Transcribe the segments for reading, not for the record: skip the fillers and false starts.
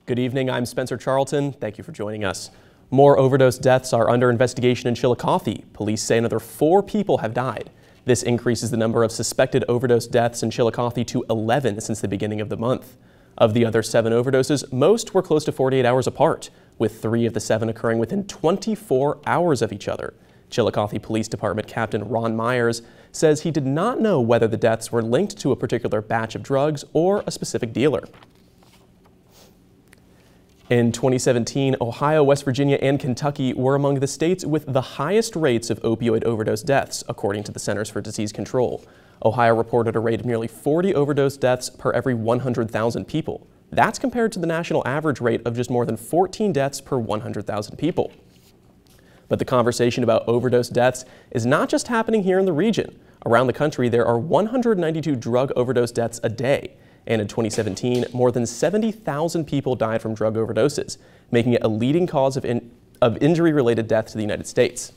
Good evening, I'm Spencer Charlton. Thank you for joining us. More overdose deaths are under investigation in Chillicothe. Police say another 4 people have died. This increases the number of suspected overdose deaths in Chillicothe to 11 since the beginning of the month. Of the other 7 overdoses, most were close to 48 hours apart, with 3 of the 7 occurring within 24 hours of each other. Chillicothe Police Department Captain Ron Myers says he did not know whether the deaths were linked to a particular batch of drugs or a specific dealer. In 2017, Ohio, West Virginia, and Kentucky were among the states with the highest rates of opioid overdose deaths, according to the Centers for Disease Control. Ohio reported a rate of nearly 40 overdose deaths per every 100,000 people. That's compared to the national average rate of just more than 14 deaths per 100,000 people. But the conversation about overdose deaths is not just happening here in the region. Around the country, there are 192 drug overdose deaths a day. And in 2017, more than 70,000 people died from drug overdoses, making it a leading cause of injury-related death to the United States.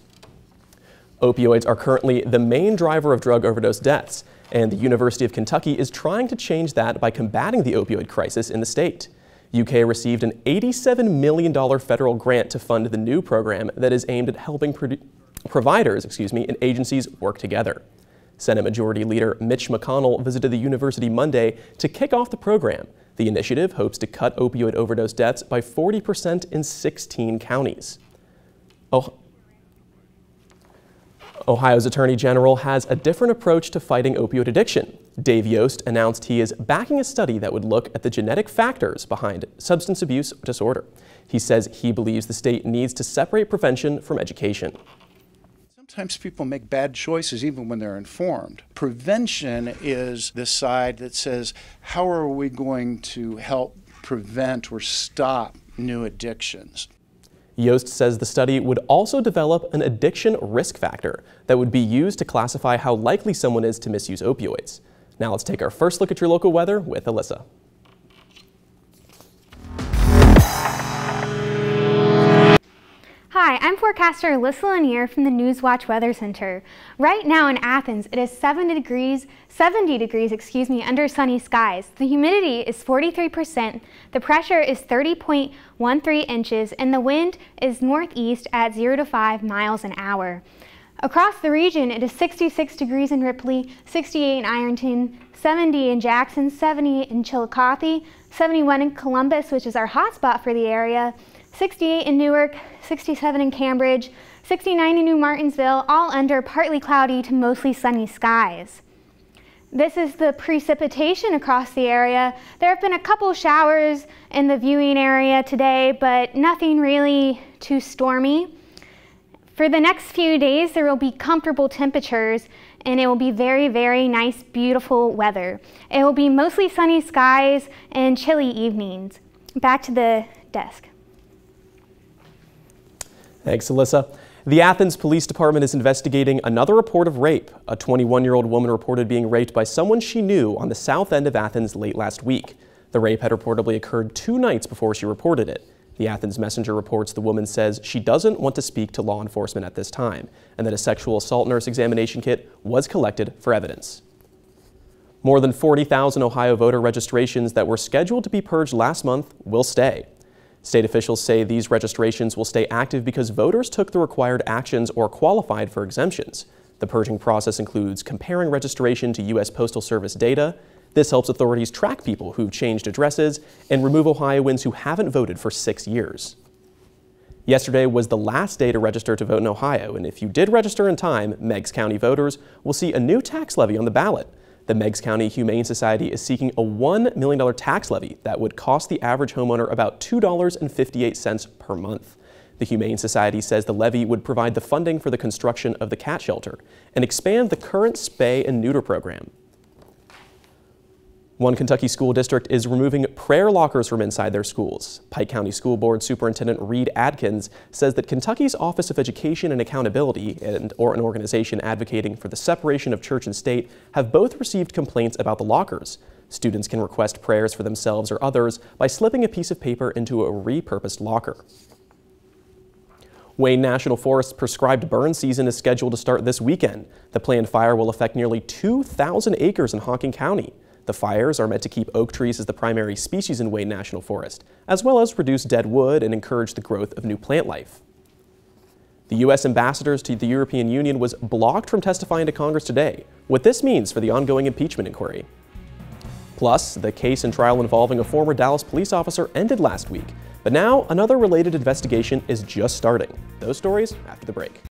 Opioids are currently the main driver of drug overdose deaths, and the University of Kentucky is trying to change that by combating the opioid crisis in the state. UK received an $87 million federal grant to fund the new program that is aimed at helping providers and agencies work together. Senate Majority Leader Mitch McConnell visited the university Monday to kick off the program. The initiative hopes to cut opioid overdose deaths by 40% in 16 counties. Ohio's Attorney General has a different approach to fighting opioid addiction. Dave Yost announced he is backing a study that would look at the genetic factors behind substance abuse disorder. He says he believes the state needs to separate prevention from education. Sometimes people make bad choices even when they're informed. Prevention is the side that says, how are we going to help prevent or stop new addictions? Yost says the study would also develop an addiction risk factor that would be used to classify how likely someone is to misuse opioids. Now let's take our first look at your local weather with Alyssa. Hi, I'm forecaster Alyssa Lanier from the Newswatch Weather Center. Right now in Athens, it is 70 degrees under sunny skies. The humidity is 43%, the pressure is 30.13 inches, and the wind is northeast at 0 to 5 miles an hour. Across the region, it is 66 degrees in Ripley, 68 in Ironton, 70 in Jackson, 70 in Chillicothe, 71 in Columbus, which is our hotspot for the area, 68 in Newark, 67 in Cambridge, 69 in New Martinsville, all under partly cloudy to mostly sunny skies. This is the precipitation across the area. There have been a couple showers in the viewing area today, but nothing really too stormy. For the next few days, there will be comfortable temperatures, and it will be very, very nice, beautiful weather. It will be mostly sunny skies and chilly evenings. Back to the desk. Thanks, Alyssa. The Athens Police Department is investigating another report of rape. A 21-year-old woman reported being raped by someone she knew on the south end of Athens late last week. The rape had reportedly occurred 2 nights before she reported it. The Athens Messenger reports the woman says she doesn't want to speak to law enforcement at this time, and that a sexual assault nurse examination kit was collected for evidence. More than 40,000 Ohio voter registrations that were scheduled to be purged last month will stay. State officials say these registrations will stay active because voters took the required actions or qualified for exemptions. The purging process includes comparing registration to U.S. Postal Service data. This helps authorities track people who've changed addresses and remove Ohioans who haven't voted for 6 years. Yesterday was the last day to register to vote in Ohio, and if you did register in time, Meigs County voters will see a new tax levy on the ballot. The Meigs County Humane Society is seeking a $1 million tax levy that would cost the average homeowner about $2.58 per month. The Humane Society says the levy would provide the funding for the construction of the cat shelter and expand the current spay and neuter program. One Kentucky school district is removing prayer lockers from inside their schools. Pike County School Board Superintendent Reed Adkins says that Kentucky's Office of Education and Accountability or an organization advocating for the separation of church and state have both received complaints about the lockers. Students can request prayers for themselves or others by slipping a piece of paper into a repurposed locker. Wayne National Forest's prescribed burn season is scheduled to start this weekend. The planned fire will affect nearly 2,000 acres in Hocking County. The fires are meant to keep oak trees as the primary species in Wayne National Forest, as well as reduce dead wood and encourage the growth of new plant life. The U.S. ambassador to the European Union was blocked from testifying to Congress today, what this means for the ongoing impeachment inquiry. Plus, the case and trial involving a former Dallas police officer ended last week, but now another related investigation is just starting. Those stories after the break.